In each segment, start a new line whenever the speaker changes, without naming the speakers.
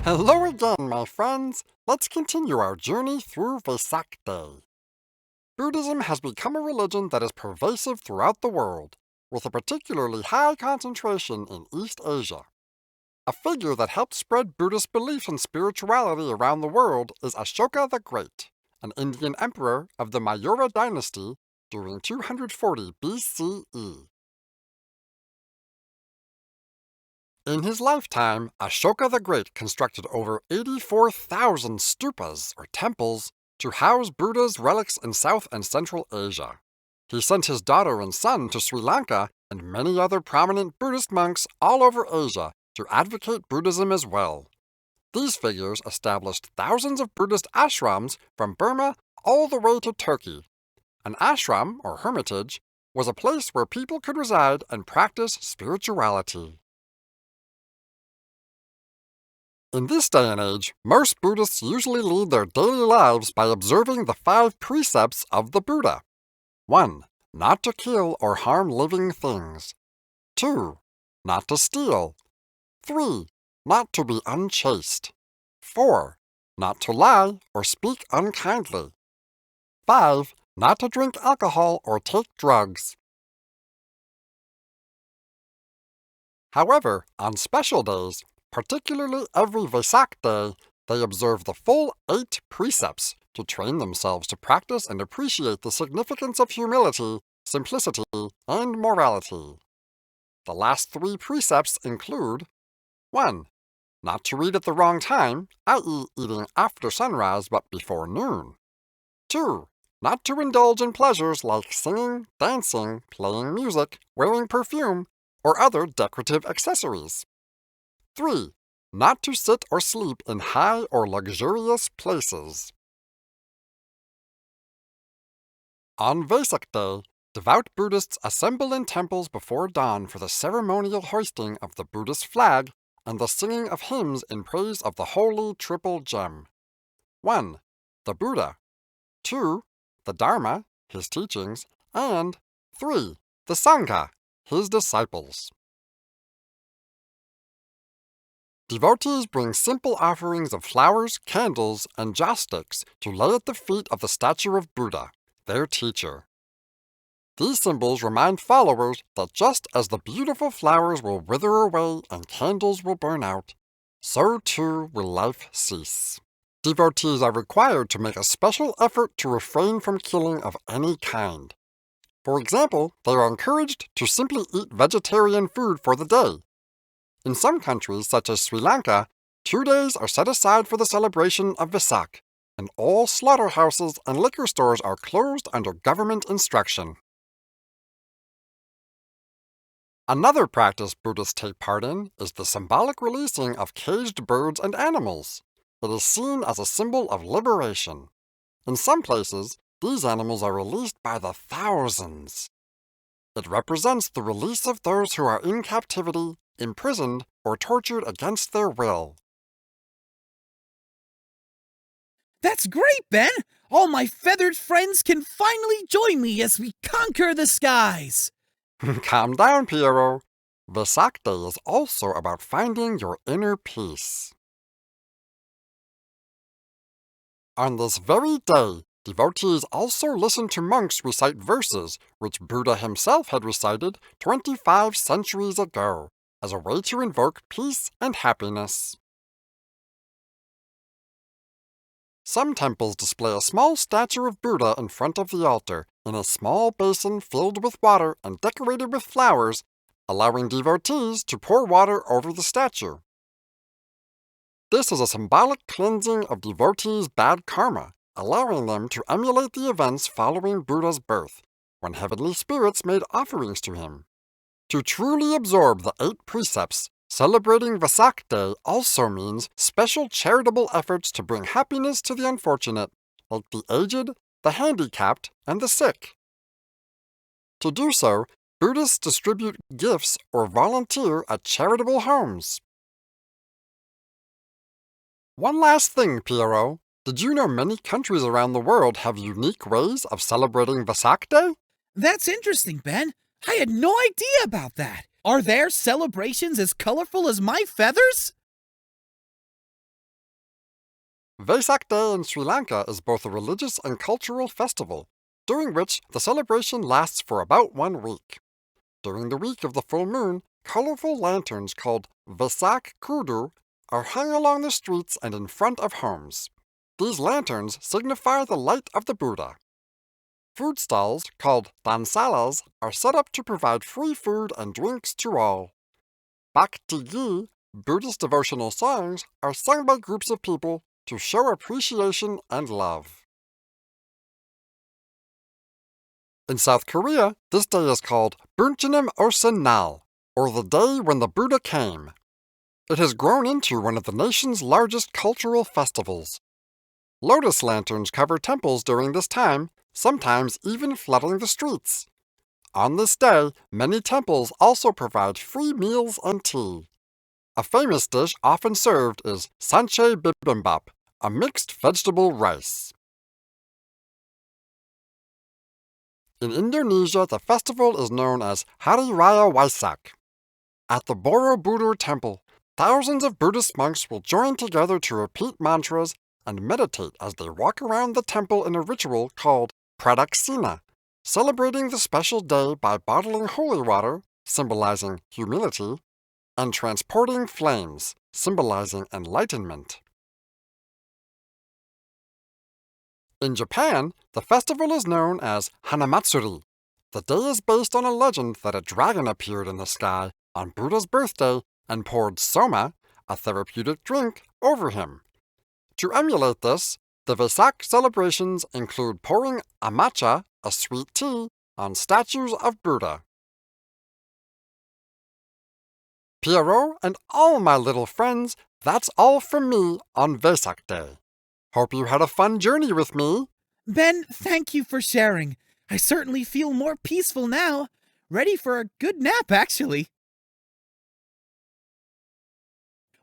Hello again, my friends. Let's continue our journey through Vesak Day. Buddhism has become a religion that is pervasive throughout the world, with a particularly high concentration in East Asia. A figure that helped spread Buddhist belief and spirituality around the world is Ashoka the Great, an Indian emperor of the Mayura dynasty during 240 BCE. In his lifetime, Ashoka the Great constructed over 84,000 stupas, or temples, to house Buddha's relics in South and Central Asia. He sent his daughter and son to Sri Lanka and many other prominent Buddhist monks all over Asia to advocate Buddhism as well. These figures established thousands of Buddhist ashrams from Burma all the way to Turkey. An ashram, or hermitage, was a place where people could reside and practice spirituality. In this day and age, most Buddhists usually lead their daily lives by observing the 5 precepts of the Buddha. 1. Not to kill or harm living things. 2. Not to steal. 3. Not to be unchaste. 4. Not to lie or speak unkindly. 5. Not to drink alcohol or take drugs. However, on special days, particularly every Vesak day, they observe the full 8 precepts to train themselves to practice and appreciate the significance of humility, simplicity, and morality. The last 3 precepts include 1. Not to eat at the wrong time, i.e. eating after sunrise but before noon. 2. Not to indulge in pleasures like singing, dancing, playing music, wearing perfume, or other decorative accessories. 3. Not to sit or sleep in high or luxurious places. On Vesak Day, devout Buddhists assemble in temples before dawn for the ceremonial hoisting of the Buddhist flag and the singing of hymns in praise of the Holy Triple Gem. 1. The Buddha. 2. The Dharma, his teachings, and 3. The Sangha, his disciples. Devotees bring simple offerings of flowers, candles, and joss sticks to lay at the feet of the statue of Buddha, their teacher. These symbols remind followers that just as the beautiful flowers will wither away and candles will burn out, so too will life cease. Devotees are required to make a special effort to refrain from killing of any kind. For example, they are encouraged to simply eat vegetarian food for the day. In some countries, such as Sri Lanka, 2 days are set aside for the celebration of Vesak, and all slaughterhouses and liquor stores are closed under government instruction. Another practice Buddhists take part in is the symbolic releasing of caged birds and animals. It is seen as a symbol of liberation. In some places, these animals are released by the thousands. It represents the release of those who are in captivity, imprisoned, or tortured against their will.
That's great, Ben! All my feathered friends can finally join me as we conquer the skies!
Calm down, Piero. Vesak Day is also about finding your inner peace. On this very day, devotees also listen to monks recite verses which Buddha himself had recited 25 centuries ago, as a way to invoke peace and happiness. Some temples display a small statue of Buddha in front of the altar, in a small basin filled with water and decorated with flowers, allowing devotees to pour water over the statue. This is a symbolic cleansing of devotees' bad karma, allowing them to emulate the events following Buddha's birth, when heavenly spirits made offerings to him. To truly absorb the 8 precepts, celebrating Vesak Day also means special charitable efforts to bring happiness to the unfortunate, like the aged, the handicapped, and the sick. To do so, Buddhists distribute gifts or volunteer at charitable homes. One last thing, Piero. Did you know many countries around the world have unique ways of celebrating Vesak Day?
That's interesting, Ben. I had no idea about that. Are their celebrations as colorful as my feathers?
Vesak Day in Sri Lanka is both a religious and cultural festival, during which the celebration lasts for about 1 week. During the week of the full moon, colorful lanterns called Vesak Kudu are hung along the streets and in front of homes. These lanterns signify the light of the Buddha. Food stalls, called dhansalas, are set up to provide free food and drinks to all. Bhakti Gi, Buddhist devotional songs, are sung by groups of people to show appreciation and love. In South Korea, this day is called Buncheonam Osen Nal, or the day when the Buddha came. It has grown into one of the nation's largest cultural festivals. Lotus lanterns cover temples during this time, sometimes even flooding the streets. On this day, many temples also provide free meals and tea. A famous dish often served is sanche bibimbap, a mixed vegetable rice. In Indonesia, the festival is known as Hari Raya Waisak. At the Borobudur temple, thousands of Buddhist monks will join together to repeat mantras and meditate as they walk around the temple in a ritual called Pradaksina, celebrating the special day by bottling holy water, symbolizing humility, and transporting flames, symbolizing enlightenment. In Japan, the festival is known as Hanamatsuri. The day is based on a legend that a dragon appeared in the sky on Buddha's birthday and poured soma, a therapeutic drink, over him. To emulate this, the Vesak celebrations include pouring amacha, a sweet tea, on statues of Buddha. Pierrot and all my little friends, that's all from me on Vesak Day. Hope you had a fun journey with me.
Ben, thank you for sharing. I certainly feel more peaceful now. Ready for a good nap, actually.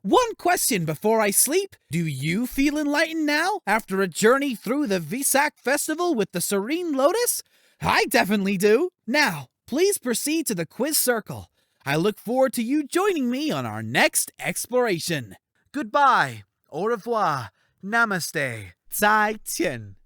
One question before I sleep. Do you feel enlightened now after a journey through the Vesak festival with the Serene Lotus? I definitely do. Now, please proceed to the quiz circle. I look forward to you joining me on our next exploration. Goodbye, au revoir, namaste, 再见.